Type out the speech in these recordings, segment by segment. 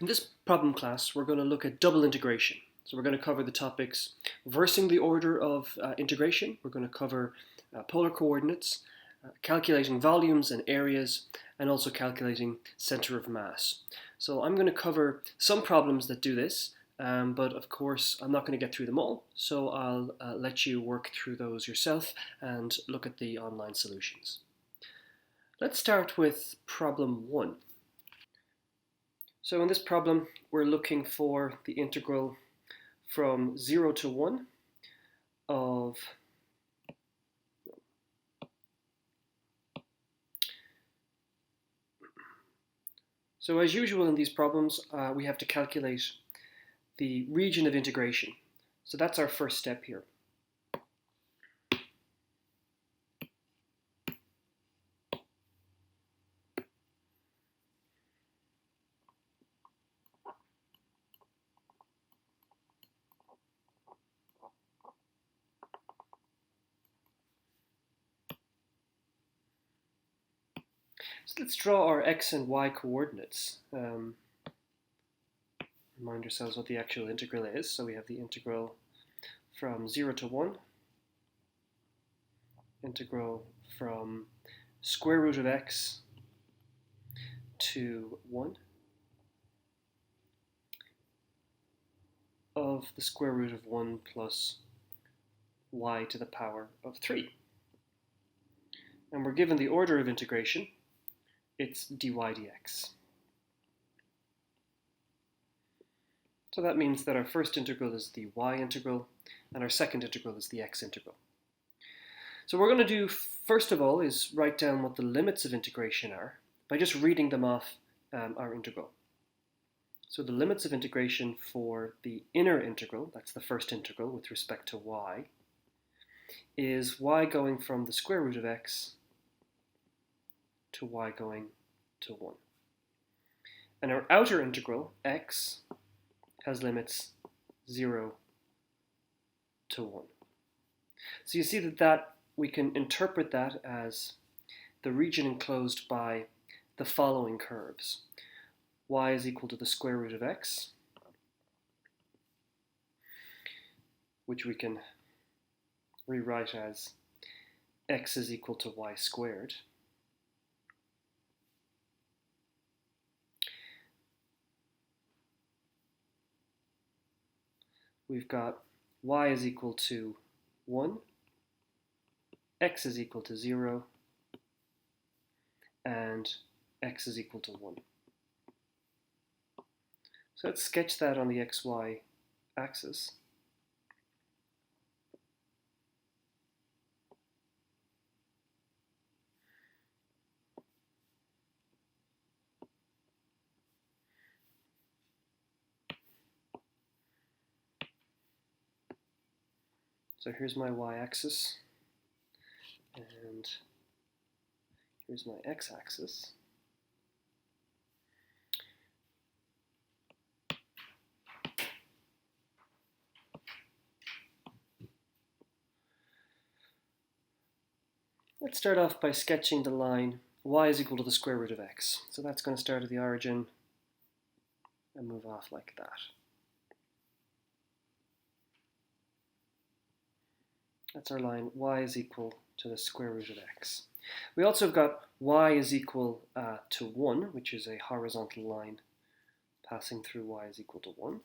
In this problem class, we're going to look at double integration. So we're going to cover the topics reversing the order of integration. We're going to cover polar coordinates, calculating volumes and areas, and also calculating center of mass. So I'm going to cover some problems that do this, but of course I'm not going to get through them all. So I'll let you work through those yourself and look at the online solutions. Let's start with problem 1. So in this problem, we're looking for the integral from 0 to 1 of So as usual in these problems, we have to calculate the region of integration. So that's our first step here. So let's draw our x and y coordinates. Remind ourselves what the actual integral is. So we have the integral from 0 to 1, integral from square root of x to 1 of the square root of 1 plus y to the power of 3. And we're given the order of integration. It's dy dx. So that means that our first integral is the y integral, and our second integral is the x integral. So what we're going to do, first of all, is write down what the limits of integration are by just reading them off our integral. So the limits of integration for the inner integral, that's the first integral with respect to y, is y going from the square root of x to y going to 1. And our outer integral, x, has limits 0 to 1. So you see that we can interpret that as the region enclosed by the following curves. Y is equal to the square root of x, which we can rewrite as x is equal to y squared. We've got y is equal to 1, x is equal to 0, and x is equal to 1. So let's sketch that on the xy axis. So here's my y-axis, and here's my x-axis. Let's start off by sketching the line y is equal to the square root of x. So that's going to start at the origin and move off like that. That's our line, y is equal to the square root of x. We also have got y is equal to 1, which is a horizontal line passing through y is equal to 1.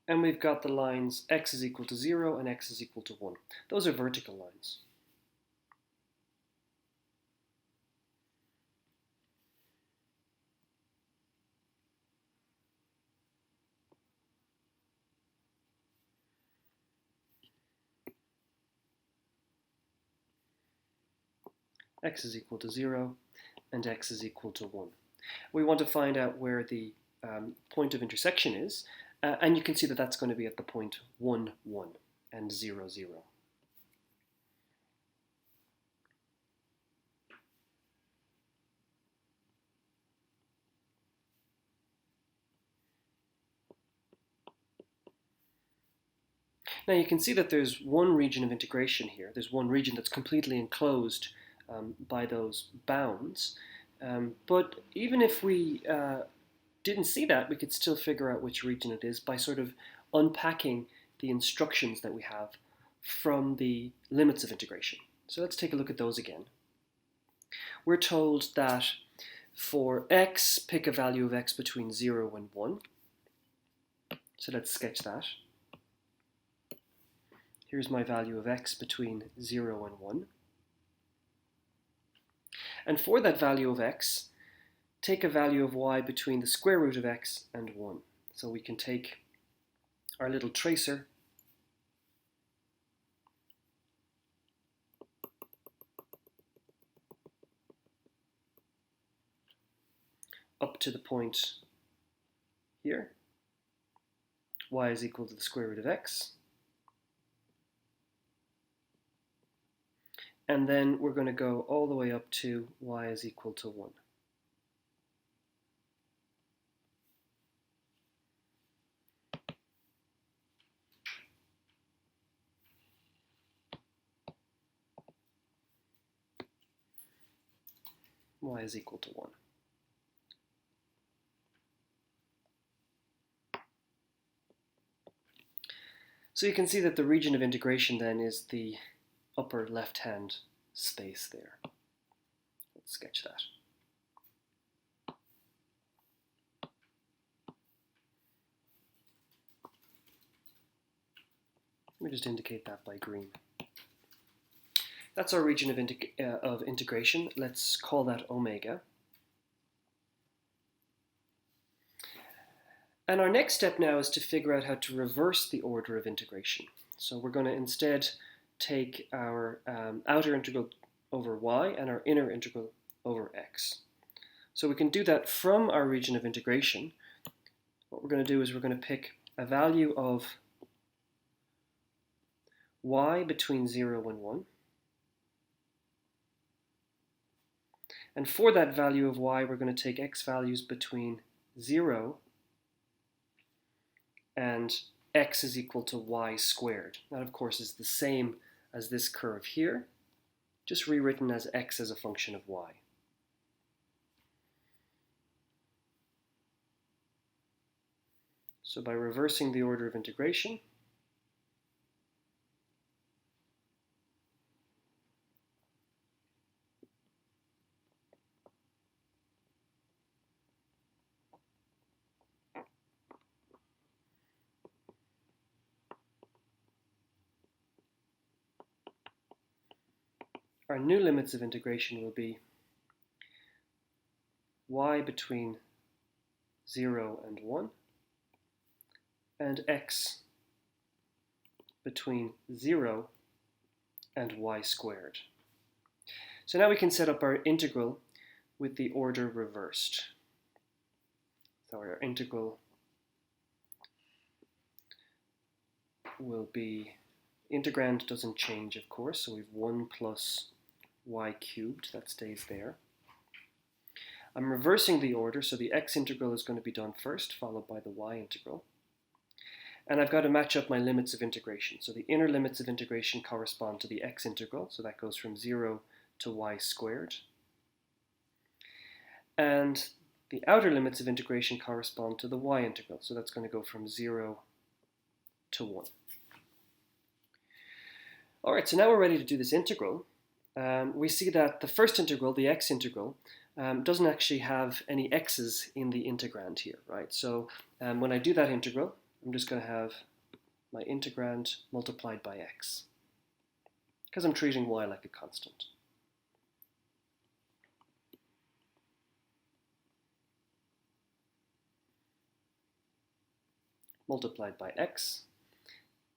And we've got the lines x is equal to 0 and x is equal to 1. Those are vertical lines. X is equal to 0 and x is equal to 1. We want to find out where the point of intersection is, and you can see that that's going to be at the point 1, 1 and 0, 0. Now you can see that there's one region of integration here. There's one region that's completely enclosed by those bounds. But even if we didn't see that, we could still figure out which region it is by sort of unpacking the instructions that we have from the limits of integration. So let's take a look at those again. We're told that for x, pick a value of x between 0 and 1. So let's sketch that. Here's my value of x between 0 and 1. And for that value of x, take a value of y between the square root of x and 1. So we can take our little tracer up to the point here. Y is equal to the square root of x. And then we're going to go all the way up to y is equal to 1. Y is equal to 1. So you can see that the region of integration then is the upper left-hand space there. Let's sketch that. Let me just indicate that by green. That's our region of integration. Let's call that omega. And our next step now is to figure out how to reverse the order of integration. So we're going to instead take our outer integral over y and our inner integral over x. So we can do that from our region of integration. What we're going to do is we're going to pick a value of y between 0 and 1. And for that value of y, we're going to take x values between 0 and x is equal to y squared. That, of course, is the same as this curve here, just rewritten as x as a function of y. So by reversing the order of integration, our new limits of integration will be y between 0 and 1 and x between 0 and y squared. So now we can set up our integral with the order reversed. So our integral will be, integrand doesn't change, of course, so we've 1 plus y cubed, that stays there. I'm reversing the order, so the x integral is going to be done first, followed by the y integral. And I've got to match up my limits of integration. So the inner limits of integration correspond to the x integral, so that goes from 0 to y squared. And the outer limits of integration correspond to the y integral, so that's going to go from 0 to 1. Alright, so now we're ready to do this integral. We see that the first integral, the x integral, doesn't actually have any x's in the integrand here, right? So when I do that integral, I'm just going to have my integrand multiplied by x, because I'm treating y like a constant. Multiplied by x,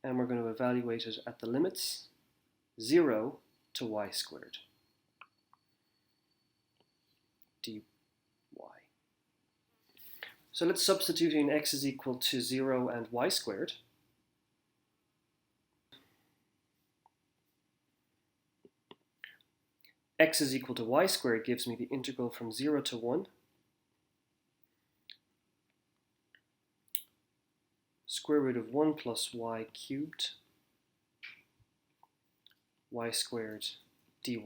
and we're going to evaluate it at the limits 0 to y squared dy. So let's substitute in x is equal to 0 and y squared. X is equal to y squared gives me the integral from 0 to 1 square root of 1 plus y cubed y squared dy.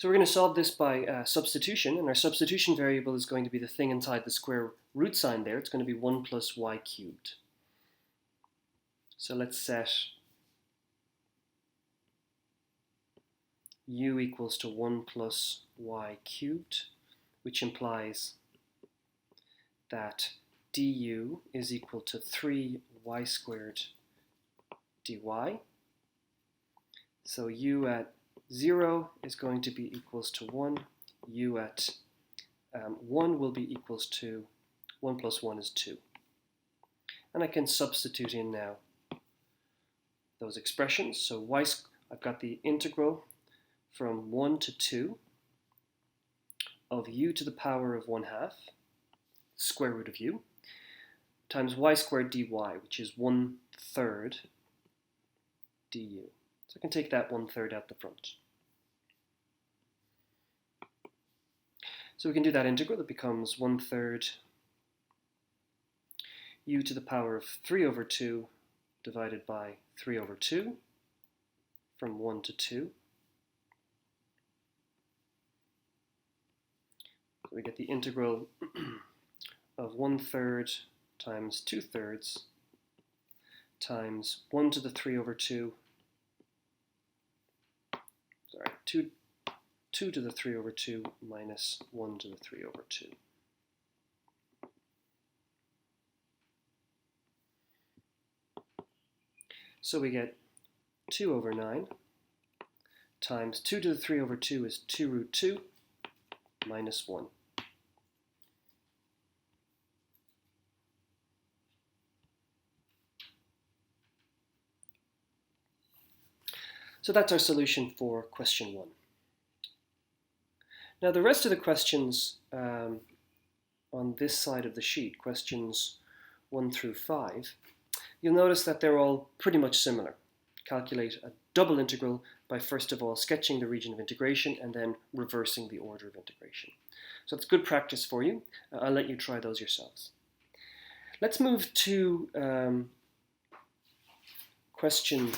So we're going to solve this by substitution, and our substitution variable is going to be the thing inside the square root sign there. It's going to be 1 plus y cubed. So let's set u equals to 1 plus y cubed, which implies that du is equal to 3y squared dy. So u at 0 is going to be equals to 1. U at 1 will be equals to 1 plus 1 is 2. And I can substitute in now those expressions. So I've got the integral from 1 to 2 of u to the power of 1/2, square root of u, times y squared dy, which is 1/3 du. So I can take that 1/3 out the front. So we can do that integral. That becomes 1/3 u to the power of 3 over 2 divided by 3 over 2 from 1 to 2. So we get the integral of 1/3 times 2/3 times 1 to the 3 over 2. Sorry, 2 to the 3 over 2 minus 1 to the 3 over 2. So we get 2 over 9 times 2 to the 3 over 2 is 2 root 2 minus 1. So that's our solution for question 1. Now the rest of the questions on this side of the sheet, questions 1 through 5, you'll notice that they're all pretty much similar. Calculate a double integral by first of all sketching the region of integration and then reversing the order of integration. So it's good practice for you. I'll let you try those yourselves. Let's move to question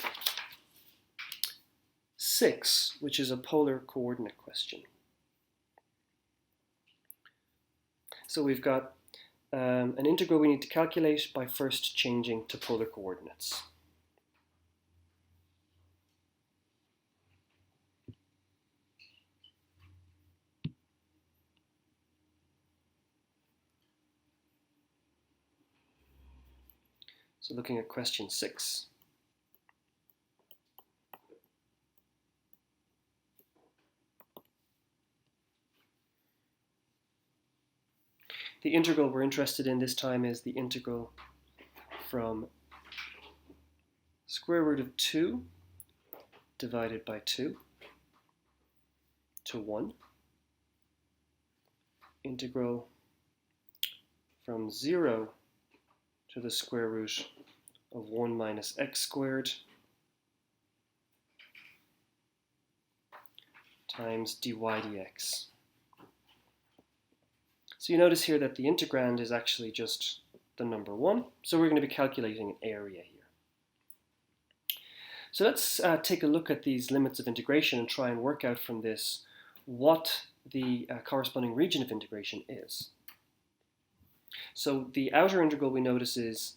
6, which is a polar coordinate question. So we've got an integral we need to calculate by first changing to polar coordinates. So looking at question 6. The integral we're interested in this time is the integral from square root of 2 divided by 2 to 1. Integral from 0 to the square root of 1 minus x squared times dy dx. So you notice here that the integrand is actually just the number 1. So we're going to be calculating an area here. So let's take a look at these limits of integration and try and work out from this what the corresponding region of integration is. So the outer integral we notice is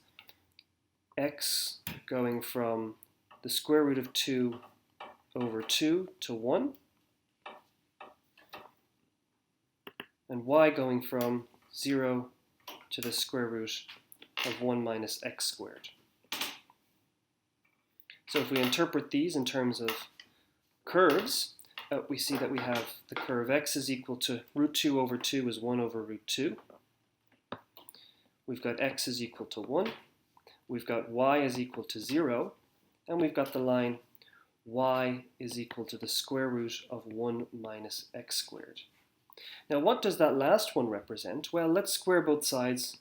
x going from the square root of 2 over 2 to 1. And y going from 0 to the square root of 1 minus x squared. So if we interpret these in terms of curves, we see that we have the curve x is equal to root 2 over 2 is 1 over root 2. We've got x is equal to 1. We've got y is equal to 0. And we've got the line y is equal to the square root of 1 minus x squared. Now what does that last one represent? Well, let's square both sides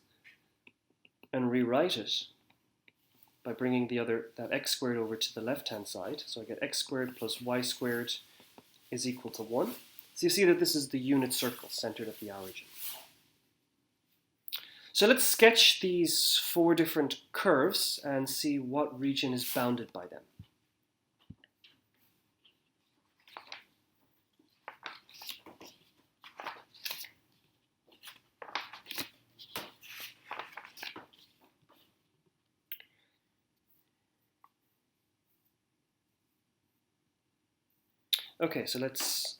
and rewrite it by bringing that x squared over to the left-hand side. So I get x squared plus y squared is equal to 1. So you see that this is the unit circle centered at the origin. So let's sketch these 4 different curves and see what region is bounded by them. Okay, so let's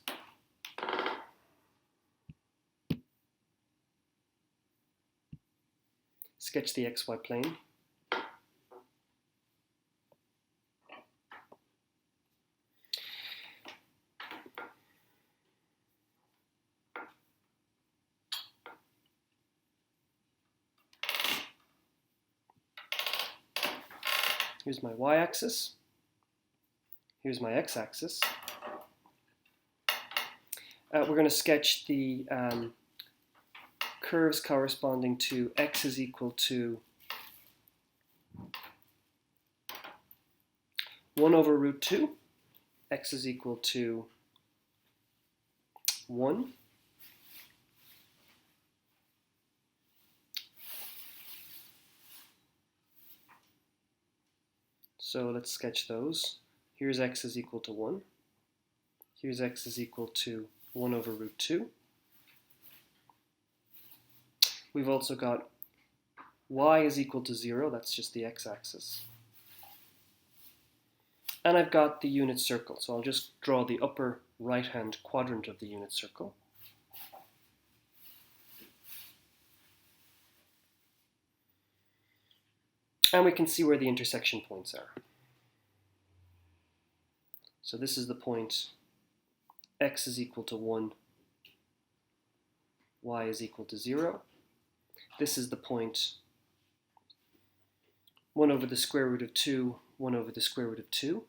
sketch the xy plane. Here's my y-axis. Here's my x-axis. We're going to sketch the curves corresponding to x is equal to 1 over root 2, x is equal to 1, so let's sketch those. Here's x is equal to 1. Here's x is equal to 1 over root 2. We've also got y is equal to 0, that's just the x-axis. And I've got the unit circle, so I'll just draw the upper right-hand quadrant of the unit circle. And we can see where the intersection points are. So this is the point x is equal to 1, y is equal to 0. This is the point 1 over the square root of 2, 1 over the square root of 2.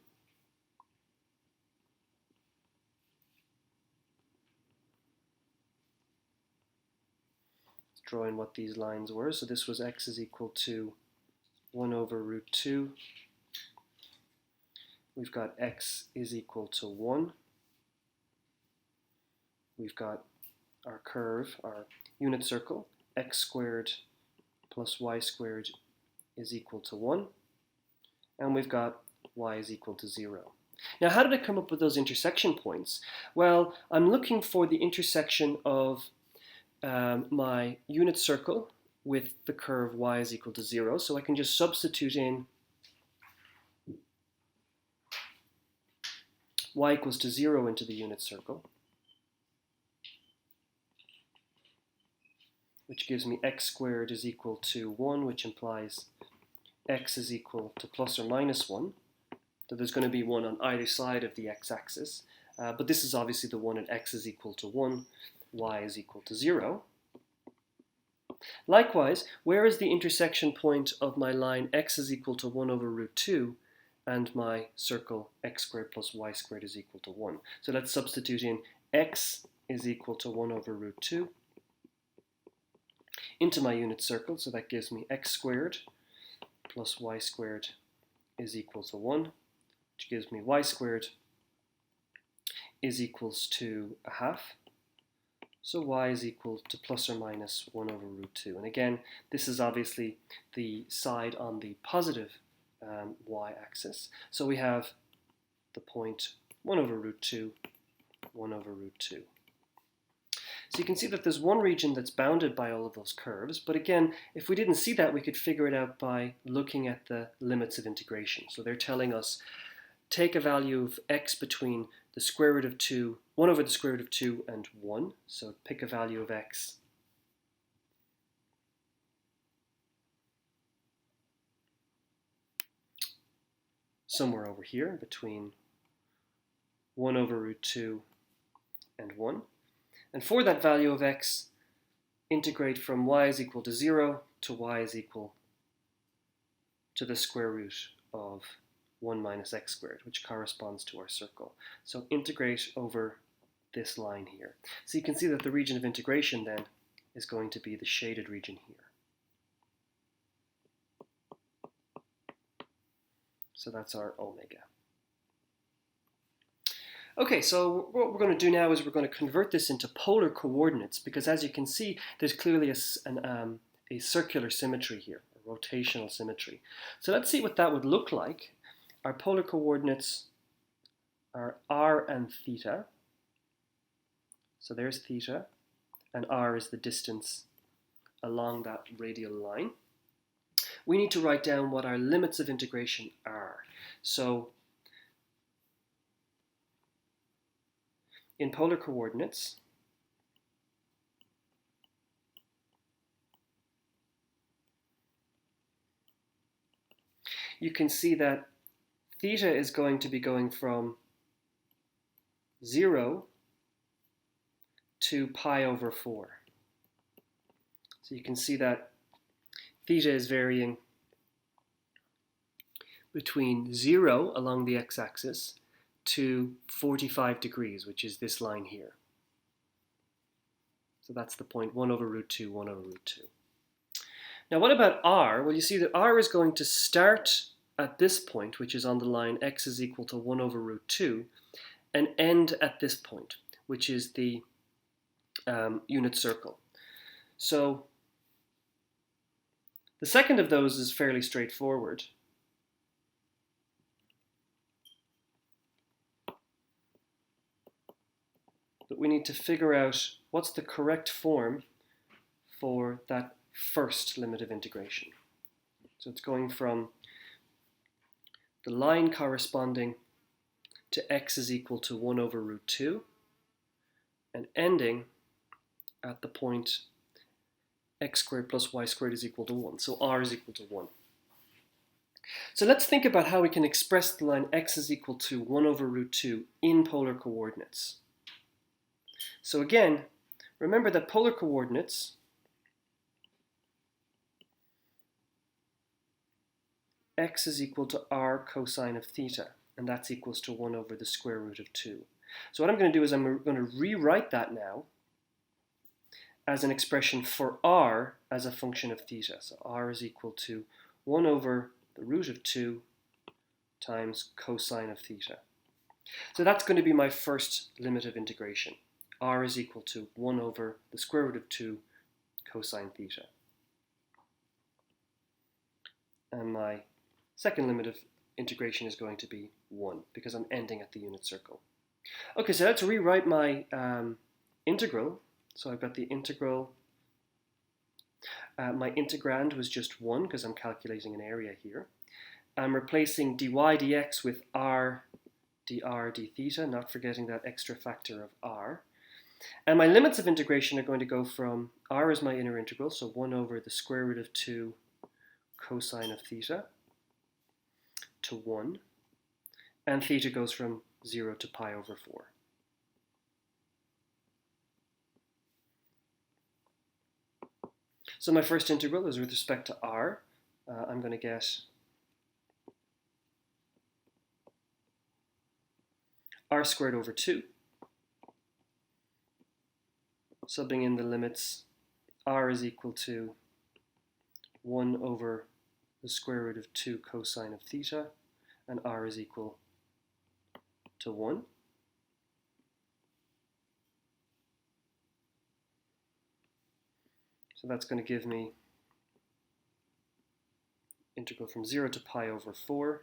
Let's draw in what these lines were. So this was x is equal to 1 over root 2. We've got x is equal to 1. We've got our curve, our unit circle, x squared plus y squared is equal to 1. And we've got y is equal to 0. Now, how did I come up with those intersection points? Well, I'm looking for the intersection of my unit circle with the curve y is equal to 0. So I can just substitute in y equals to 0 into the unit circle, which gives me x squared is equal to 1, which implies x is equal to plus or minus 1. So there's going to be 1 on either side of the x-axis, but this is obviously the one at x is equal to 1, y is equal to 0. Likewise, where is the intersection point of my line x is equal to 1 over root 2 and my circle x squared plus y squared is equal to 1? So let's substitute in x is equal to 1 over root 2 into my unit circle, so that gives me x squared plus y squared is equal to 1, which gives me y squared is equals to a half. So y is equal to plus or minus 1 over root 2. And again, this is obviously the side on the positive y-axis. So we have the point 1 over root 2, 1 over root 2. So you can see that there's one region that's bounded by all of those curves, but again, if we didn't see that, we could figure it out by looking at the limits of integration. So they're telling us, take a value of x between the square root of 2, 1 over the square root of 2 and 1. So pick a value of x somewhere over here between 1 over root 2 and 1. And for that value of x, integrate from y is equal to 0 to y is equal to the square root of 1 minus x squared, which corresponds to our circle. So integrate over this line here. So you can see that the region of integration then is going to be the shaded region here. So that's our omega. Okay, so what we're going to do now is we're going to convert this into polar coordinates, because as you can see, there's clearly a circular symmetry here, a rotational symmetry. So let's see what that would look like. Our polar coordinates are r and theta. So there's theta, and r is the distance along that radial line. We need to write down what our limits of integration are. So in polar coordinates, you can see that theta is going to be going from 0 to pi over 4. So you can see that theta is varying between 0 along the x-axis to 45 degrees, which is this line here. So that's the point, 1 over root 2, 1 over root 2. Now what about r? Well, you see that r is going to start at this point, which is on the line x is equal to 1 over root 2, and end at this point, which is the unit circle. So the second of those is fairly straightforward. But we need to figure out what's the correct form for that first limit of integration. So it's going from the line corresponding to x is equal to 1 over root 2 and ending at the point x squared plus y squared is equal to 1. So r is equal to 1. So let's think about how we can express the line x is equal to 1 over root 2 in polar coordinates. So again, remember that polar coordinates x is equal to r cosine of theta, and that's equals to 1 over the square root of 2. So what I'm going to do is I'm going to rewrite that now as an expression for r as a function of theta. So r is equal to 1 over the root of 2 times cosine of theta. So that's going to be my first limit of integration. R is equal to 1 over the square root of 2 cosine theta. And my second limit of integration is going to be 1 because I'm ending at the unit circle. Okay, so let's rewrite my integral. So I've got the integral. My integrand was just 1 because I'm calculating an area here. I'm replacing dy dx with r dr d theta, not forgetting that extra factor of r. And my limits of integration are going to go from r is my inner integral, so 1 over the square root of 2 cosine of theta to 1. And theta goes from 0 to pi over 4. So my first integral is with respect to r. I'm going to get r squared over 2. Subbing in the limits, r is equal to 1 over the square root of 2 cosine of theta, and r is equal to 1. So that's going to give me integral from 0 to pi over 4.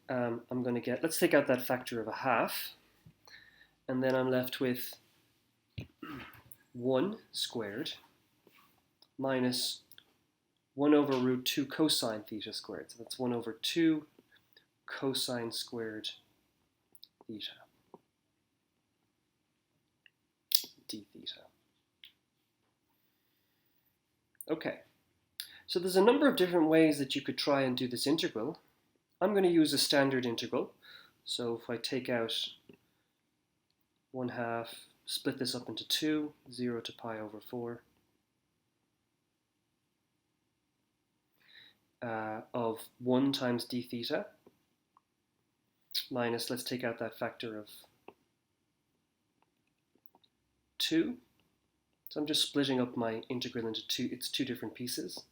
I'm going to get, let's take out that factor of a half, and then I'm left with 1 squared minus 1 over root 2 cosine theta squared. So that's 1 over 2 cosine squared theta d theta. Okay, so there's a number of different ways that you could try and do this integral. I'm going to use a standard integral. So if I take out 1/2, split this up into 2, 0 to pi over 4, of 1 times d theta, minus, let's take out that factor of 2. So I'm just splitting up my integral into its two different pieces.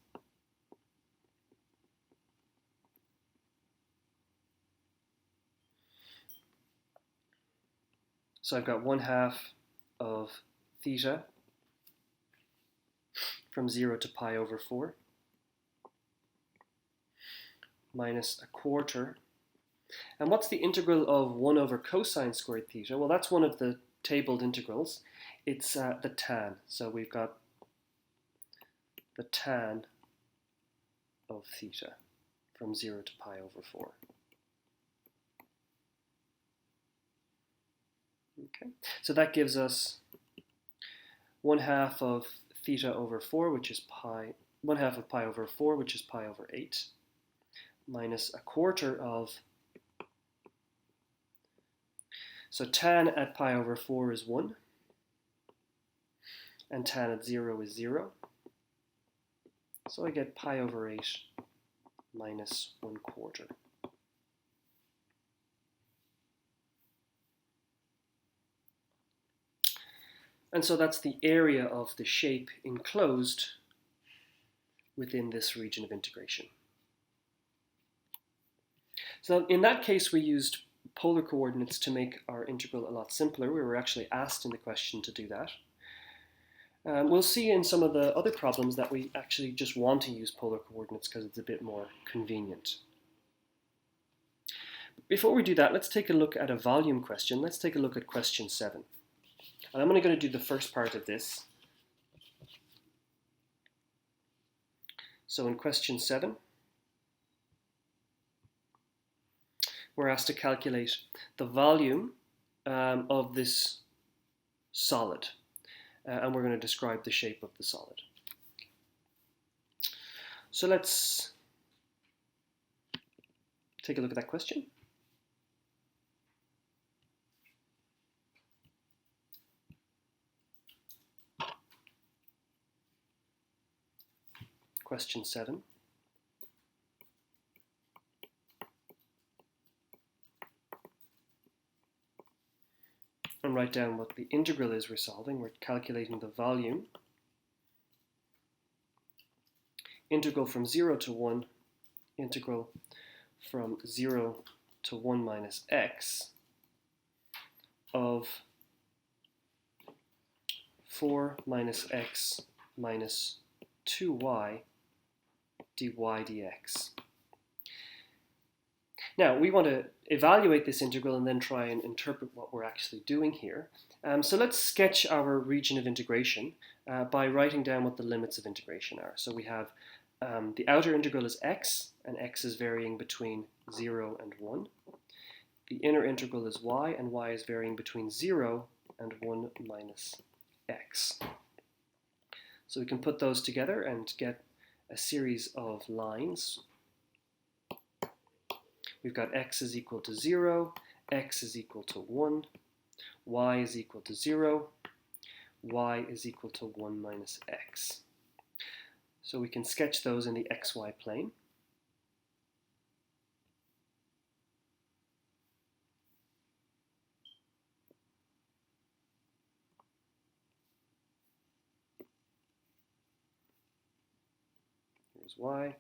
So I've got 1/2 of theta from 0 to pi over 4 minus 1/4. And what's the integral of 1 over cosine squared theta? Well, that's one of the tabled integrals. It's the tan. So we've got the tan of theta from 0 to pi over 4. Okay, so that gives us 1/2 of theta over 4, which is pi, 1/2 of pi over 4, which is pi over 8, minus 1/4 of, so tan at pi over 4 is 1, and tan at 0 is 0. So I get pi over 8 minus 1/4. And so that's the area of the shape enclosed within this region of integration. So in that case, we used polar coordinates to make our integral a lot simpler. We were actually asked in the question to do that. We'll see in some of the other problems that we actually just want to use polar coordinates because it's a bit more convenient. Before we do that, let's take a look at a volume question. Let's take a look at question 7. And I'm only going to do the first part of this. So in question 7, we're asked to calculate the volume of this solid. And we're going to describe the shape of the solid. So let's take a look at that question. Question 7. And write down what the integral is we're solving. We're calculating the volume. Integral from 0 to 1, integral from 0 to 1 minus x of 4 minus x minus 2y dy dx. Now, we want to evaluate this integral and then try and interpret what we're actually doing here. So let's sketch our region of integration by writing down what the limits of integration are. So we have the outer integral is x, and x is varying between 0 and 1. The inner integral is y, and y is varying between 0 and 1 minus x. So we can put those together and get a series of lines. We've got x is equal to 0, x is equal to 1, y is equal to 0, y is equal to 1 minus x. So we can sketch those in the xy plane. Here's y,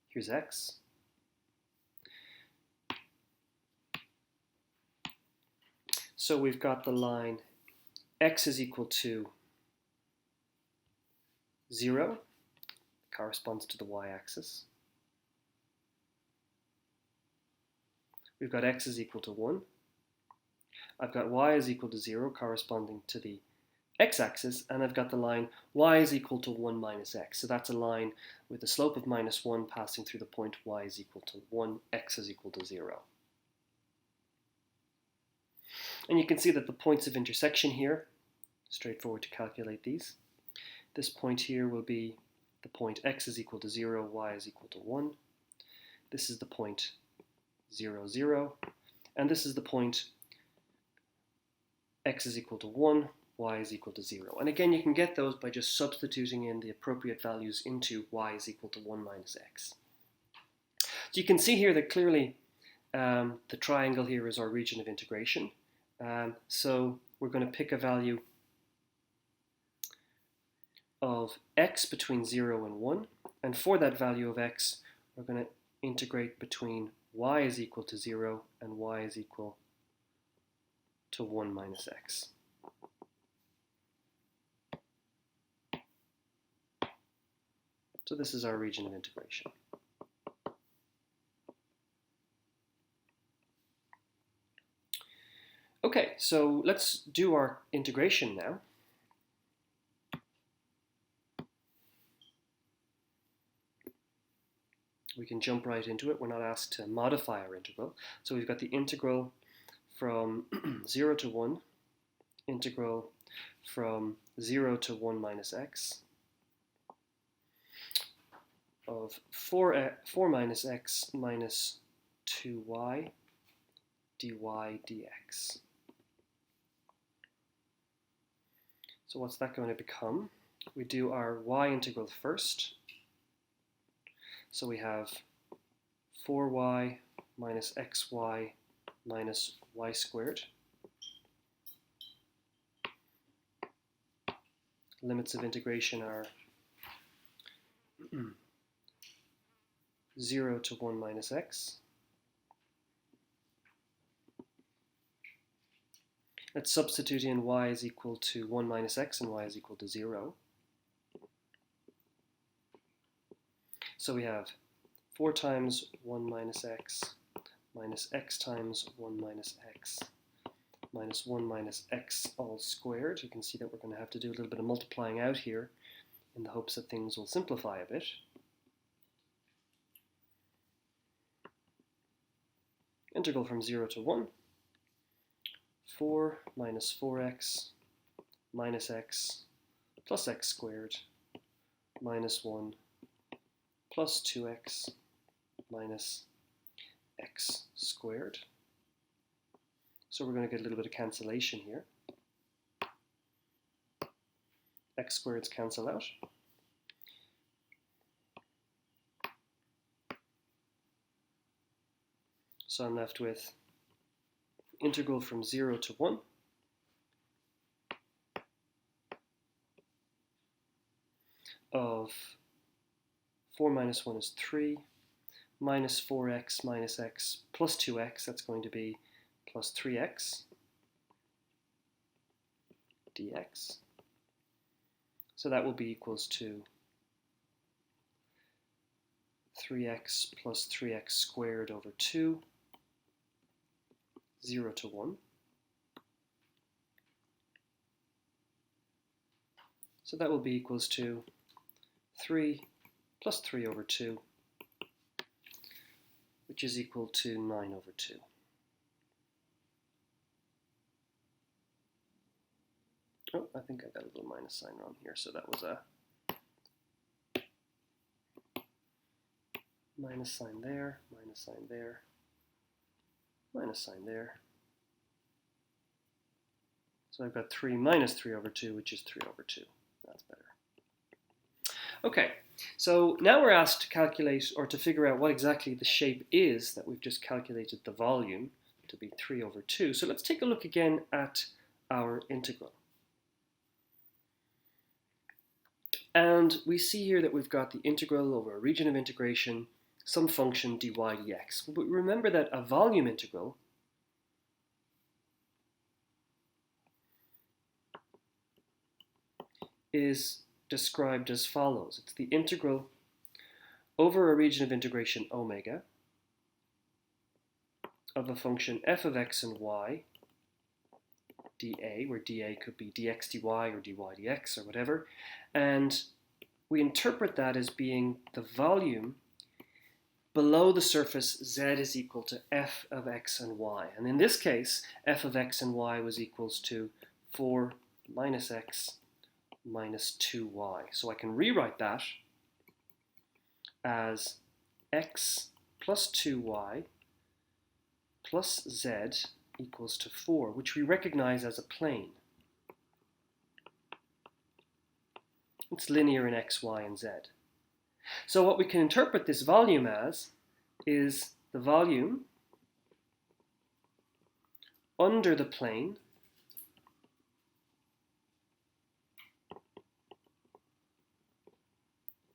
here's x. So we've got the line x is equal to 0, corresponds to the y-axis. We've got x is equal to 1. I've got y is equal to 0, corresponding to the x-axis, and I've got the line y is equal to 1 minus x. So that's a line with a slope of minus 1 passing through the point y is equal to 1, x is equal to 0. And you can see that the points of intersection here, straightforward to calculate these. This point here will be the point x is equal to 0, y is equal to 1. This is the point 0, 0. And this is the point x is equal to 1, y is equal to 0. And again, you can get those by just substituting in the appropriate values into y is equal to 1 minus x. So you can see here that clearly the triangle here is our region of integration. So we're going to pick a value of x between 0 and 1. And for that value of x, we're going to integrate between y is equal to 0 and y is equal to 1 minus x. So this is our region of integration. Okay, so let's do our integration now. We can jump right into it. We're not asked to modify our integral. So we've got the integral from 0 to 1, integral from 0 to 1 minus x of 4 minus x minus 2y dy dx. So what's that going to become? We do our y integral first. So we have 4y minus xy minus y squared. Limits of integration are 0 to 1 minus x. Let's substitute in y is equal to 1 minus x and y is equal to 0. So we have 4 times 1 minus x times 1 minus x minus 1 minus x all squared. You can see that we're going to have to do a little bit of multiplying out here in the hopes that things will simplify a bit. Integral from 0 to 1. 4 minus 4x minus x plus x squared minus 1 plus 2x minus x squared. So we're going to get a little bit of cancellation here. X squareds cancel out. So I'm left with integral from 0 to 1 of 4 minus 1 is 3, minus 4x minus x plus 2x, that's going to be plus 3x dx. So that will be equals to 3x plus 3x squared over 2, 0 to 1. So that will be equals to 3 plus 3 over 2, which is equal to 9 over 2. Oh, I think I got a little minus sign wrong here, so that was a minus sign there, minus sign there, minus sign there. So I've got 3 minus 3 over 2, which is 3 over 2. That's better. Okay, so now we're asked to calculate or to figure out what exactly the shape is that we've just calculated the volume to be 3 over 2. So let's take a look again at our integral. And we see here that we've got the integral over a region of integration, some function dy dx. But remember that a volume integral is described as follows. It's the integral over a region of integration omega of a function f of x and y dA, where dA could be dx dy or dy dx or whatever, and we interpret that as being the volume below the surface z is equal to f of x and y. And in this case, f of x and y was equals to 4 minus x minus 2y. So I can rewrite that as x plus 2y plus z equals to 4, which we recognize as a plane. It's linear in x, y, and z. So what we can interpret this volume as is the volume under the plane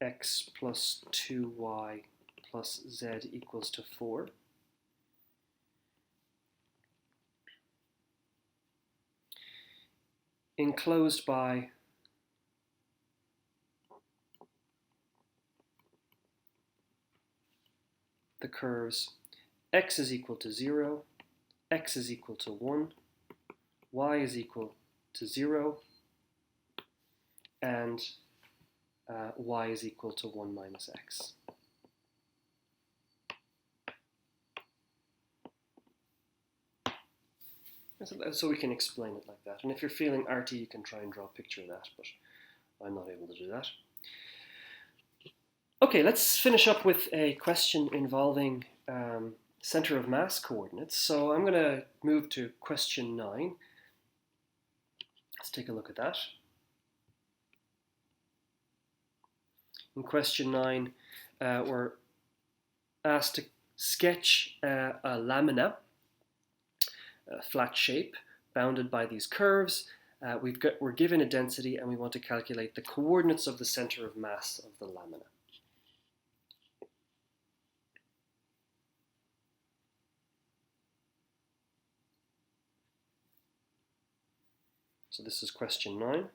x plus 2y plus z equals to 4. Enclosed by the curves x is equal to 0, x is equal to 1, y is equal to 0, and y is equal to 1 minus x. So we can explain it like that. And if you're feeling arty, you can try and draw a picture of that, but I'm not able to do that. Okay, let's finish up with a question involving center of mass coordinates. So I'm going to move to question 9. Let's take a look at that. In question 9, we're asked to sketch a lamina, a flat shape, bounded by these curves. We're given a density and we want to calculate the coordinates of the center of mass of the lamina. So this is question 9.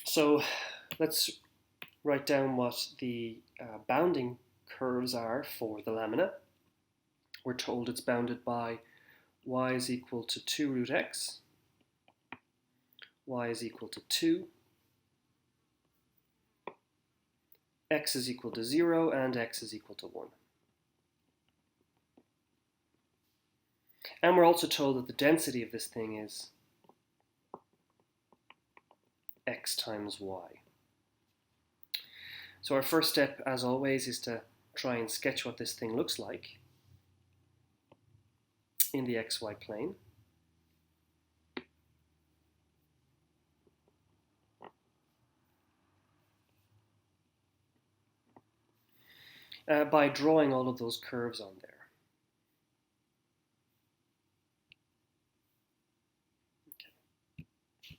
So let's write down what the bounding curves are for the lamina. We're told it's bounded by y is equal to 2 root x, y is equal to 2, x is equal to 0, and x is equal to 1. And we're also told that the density of this thing is x times y. So our first step, as always, is to try and sketch what this thing looks like in the xy plane. By drawing all of those curves on there. Okay.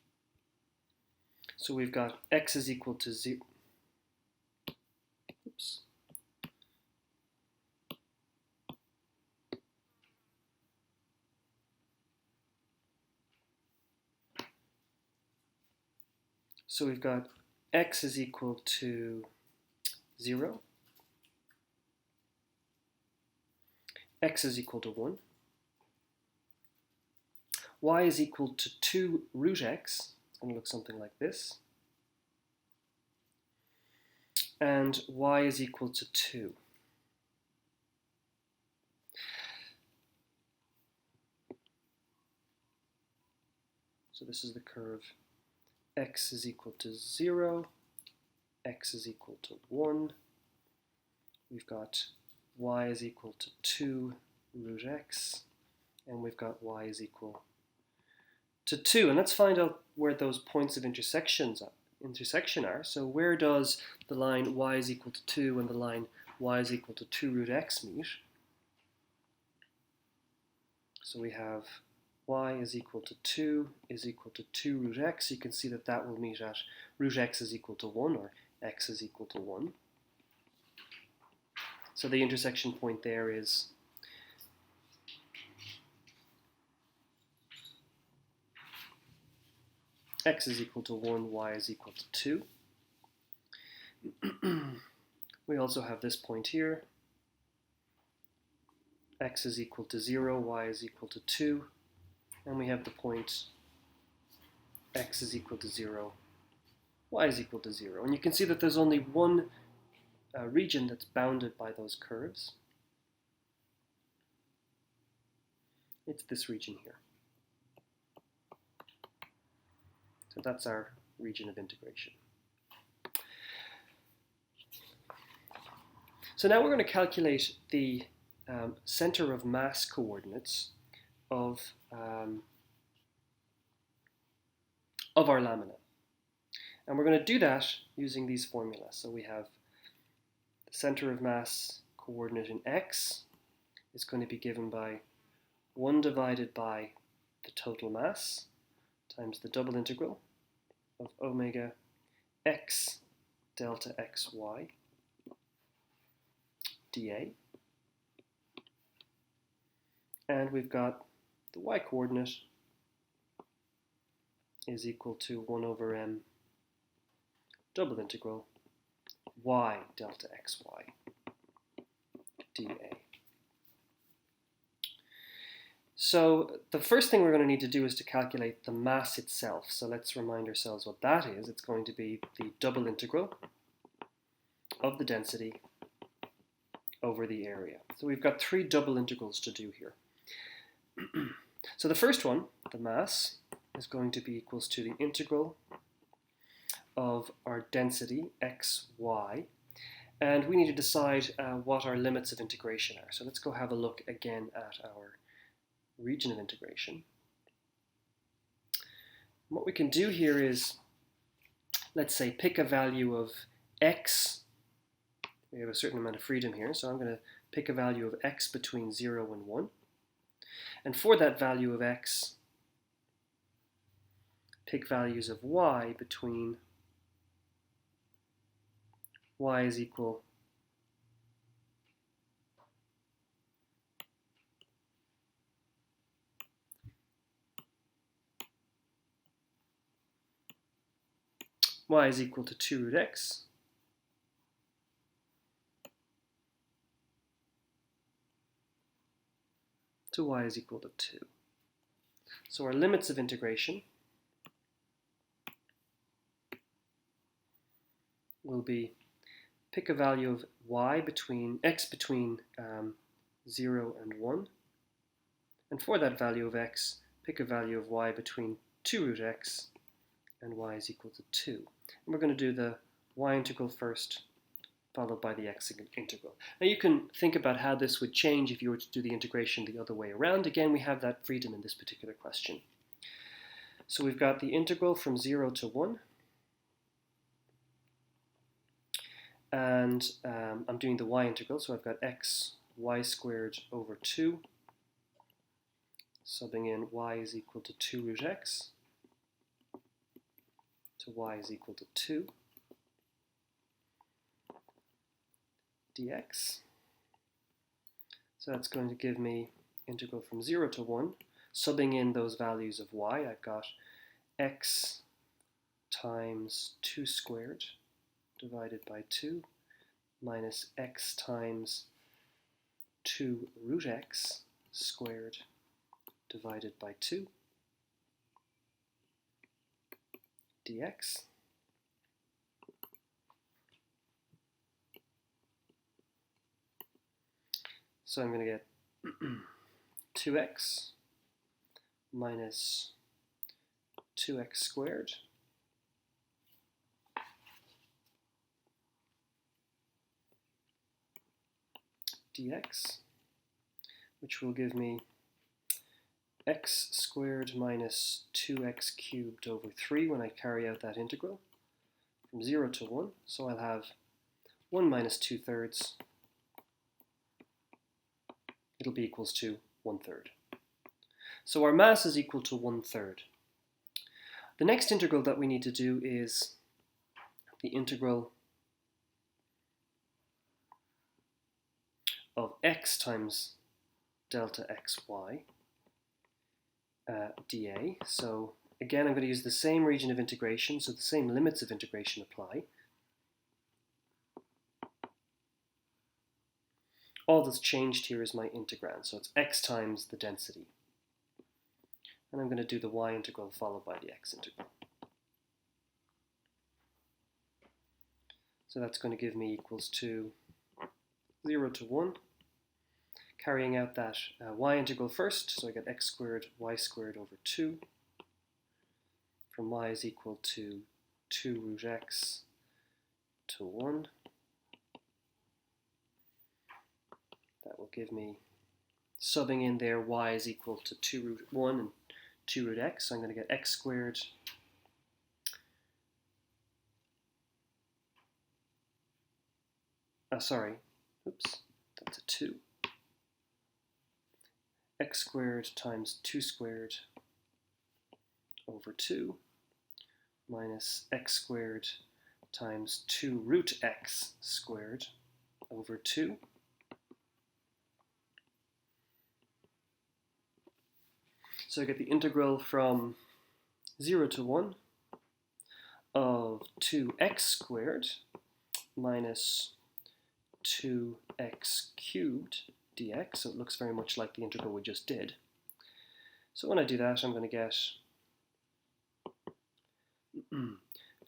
So we've got x is equal to 0. Oops. So we've got x is equal to 0, x is equal to 1, y is equal to 2 root x, it's going to look something like this, and y is equal to 2. So this is the curve x is equal to 0, x is equal to 1, we've got y is equal to 2 root x, and we've got y is equal to 2. And let's find out where those points of intersection are. So where does the line y is equal to 2 and the line y is equal to 2 root x meet? So we have y is equal to 2 is equal to 2 root x. You can see that that will meet at root x is equal to 1, or x is equal to 1. So the intersection point there is x is equal to 1, y is equal to 2. We also have this point here. X is equal to 0, y is equal to 2. And we have the point x is equal to 0, y is equal to 0. And you can see that there's only one region that's bounded by those curves. It's this region here. So that's our region of integration. So now we're going to calculate the center of mass coordinates of our lamina. And we're going to do that using these formulas. So we have the center of mass coordinate in x is going to be given by 1 divided by the total mass times the double integral of omega x delta xy dA. And we've got the y coordinate is equal to 1 over m double integral y delta xy dA. So the first thing we're going to need to do is to calculate the mass itself. So let's remind ourselves what that is. It's going to be the double integral of the density over the area. So we've got three double integrals to do here. So the first one, the mass, is going to be equals to the integral of our density, xy, and we need to decide what our limits of integration are. So let's go have a look again at our region of integration. And what we can do here is, let's say, pick a value of x. We have a certain amount of freedom here, so I'm going to pick a value of x between 0 and 1. And for that value of x, pick values of y between y is equal to 2 root x to y is equal to 2. So our limits of integration will be pick a value of y between x between 0 and 1, and for that value of x, pick a value of y between 2 root x and y is equal to 2. And we're going to do the y integral first, followed by the x integral. Now you can think about how this would change if you were to do the integration the other way around. Again, we have that freedom in this particular question. So we've got the integral from 0 to 1, and I'm doing the y integral, so I've got x y squared over 2, subbing in y is equal to 2 root x to y is equal to 2 dx. So that's going to give me integral from 0 to 1, subbing in those values of y. I've got x times 2 squared divided by 2 minus x times 2 root x squared divided by 2 dx. So I'm going to get 2x minus 2x squared dx, which will give me x squared minus 2x cubed over 3 when I carry out that integral from 0 to 1. So I'll have 1 minus 2/3. It'll be equals to 1/3. So our mass is equal to 1/3. The next integral that we need to do is the integral of x times delta xy dA. So again, I'm going to use the same region of integration, so the same limits of integration apply. All that's changed here is my integrand, so it's x times the density. And I'm going to do the y integral followed by the x integral. So that's going to give me equals to 0 to 1. Carrying out that y integral first, so I get x squared y squared over 2 from y is equal to 2 root x to 1. That will give me, subbing in there, y is equal to 2 root 1 and 2 root x, so I'm going to get x squared that's a 2. X squared times 2 squared over 2 minus x squared times 2 root x squared over 2. So I get the integral from 0 to 1 of 2x squared minus 2x cubed dx, so it looks very much like the integral we just did, So when I do that, I'm going to get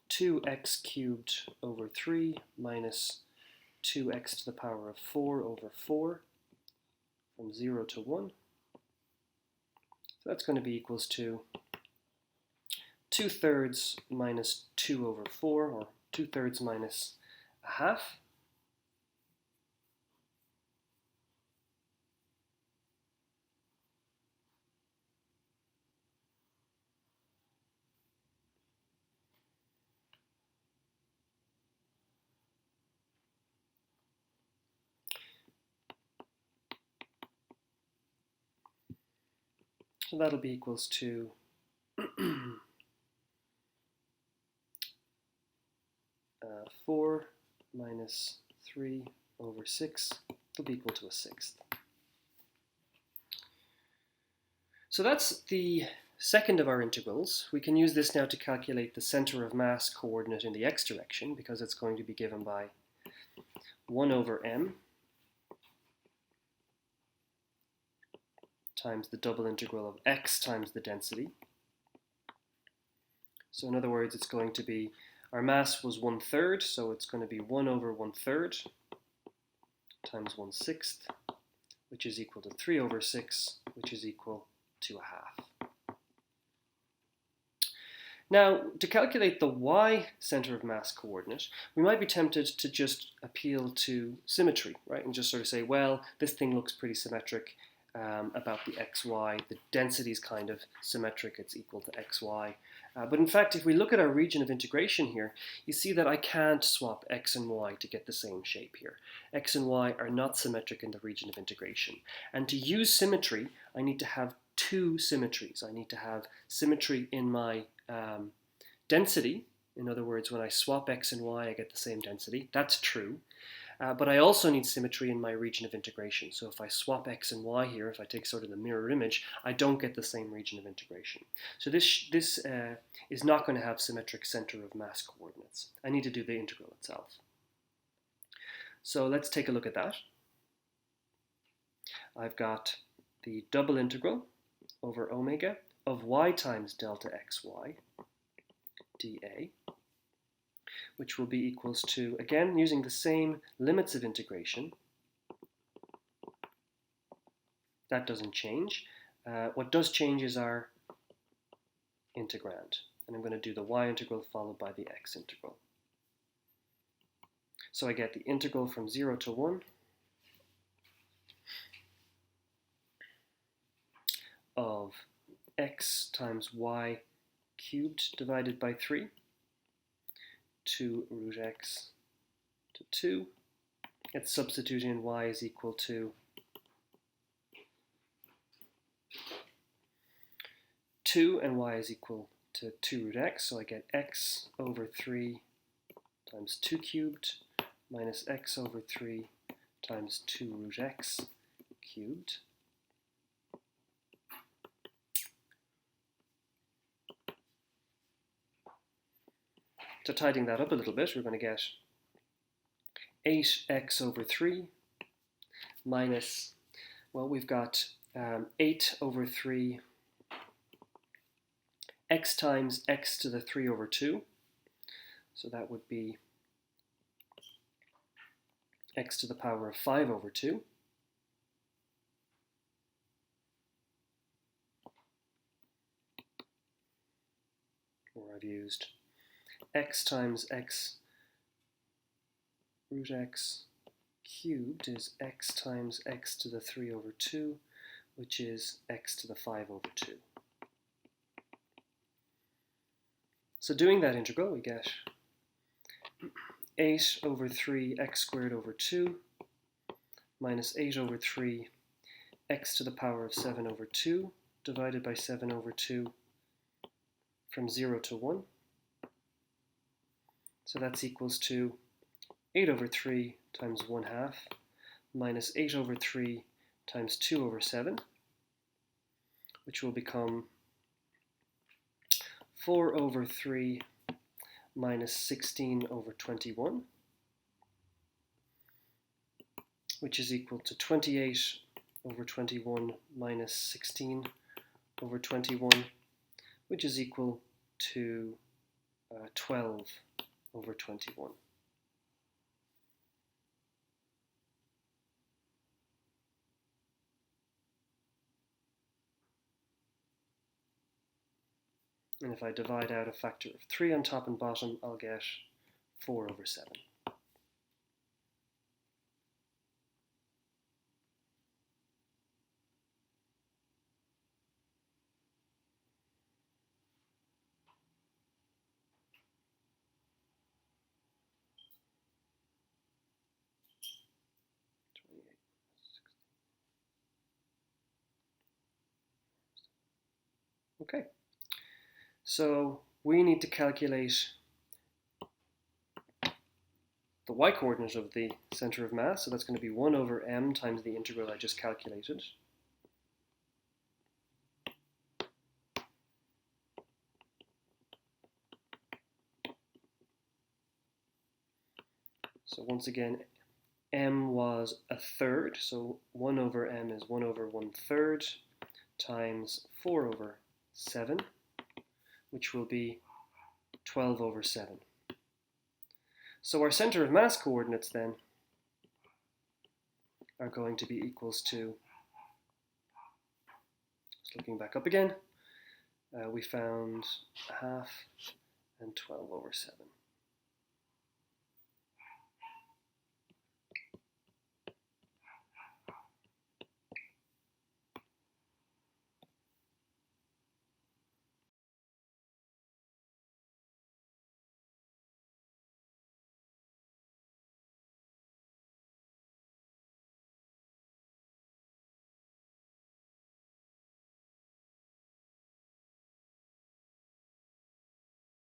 2x cubed over 3 minus 2x to the power of 4 over 4 from 0 to 1. So that's going to be equals to 2/3 minus 2 over 4, or 2/3 minus a half. So that'll be equals to 4 minus 3 over 6 will be equal to a sixth. So that's the second of our integrals. We can use this now to calculate the center of mass coordinate in the x direction, because it's going to be given by 1 over m times the double integral of x times the density. So in other words, it's going to be, our mass was 1/3, so it's going to be 1 over 1/3 times 1/6, which is equal to 3 over 6, which is equal to a half. Now, to calculate the y center of mass coordinate, we might be tempted to just appeal to symmetry, right? And just sort of say, well, this thing looks pretty symmetric about the xy. The density is kind of symmetric. It's equal to xy. But in fact, if we look at our region of integration here, you see that I can't swap x and y to get the same shape here. X and y are not symmetric in the region of integration. And to use symmetry, I need to have two symmetries. I need to have symmetry in my density. In other words, when I swap x and y, I get the same density. That's true. But I also need symmetry in my region of integration. So if I swap x and y here, if I take sort of the mirror image, I don't get the same region of integration. So this is not going to have symmetric center of mass coordinates. I need to do the integral itself. So let's take a look at that. I've got the double integral over omega of y times delta xy dA, which will be equals to, again, using the same limits of integration. That doesn't change. What does change is our integrand. And I'm going to do the y integral followed by the x integral. So I get the integral from 0 to 1 of x times y cubed divided by 3 to root x to 2. Let's substitute in y is equal to 2 and y is equal to 2 root x. So I get x over 3 times 2 cubed minus x over 3 times 2 root x cubed. So tidying that up a little bit, we're going to get 8x over 3 minus, well, we've got 8 over 3 x times x to the 3 over 2. So that would be x to the power of 5 over 2. Or I've used x times x root x cubed is x times x to the 3 over 2, which is x to the 5 over 2. So doing that integral, we get 8 over 3 x squared over 2 minus 8 over 3 x to the power of 7 over 2 divided by 7 over 2 from 0 to 1. So that's equals to 8 over 3 times 1/2 minus 8 over 3 times 2 over 7, which will become 4 over 3 minus 16 over 21, which is equal to 28 over 21 minus 16 over 21, which is equal to 12 over 21. And if I divide out a factor of 3 on top and bottom, I'll get 4 over 7. Okay, so we need to calculate the y-coordinate of the center of mass, so that's going to be 1 over m times the integral I just calculated. So once again, m was a third, so 1 over m is 1 over 1/3 times 4 over 7, which will be 12 over 7. So our center of mass coordinates then are going to be equals to, just looking back up again, we found 1/2 and 12 over 7.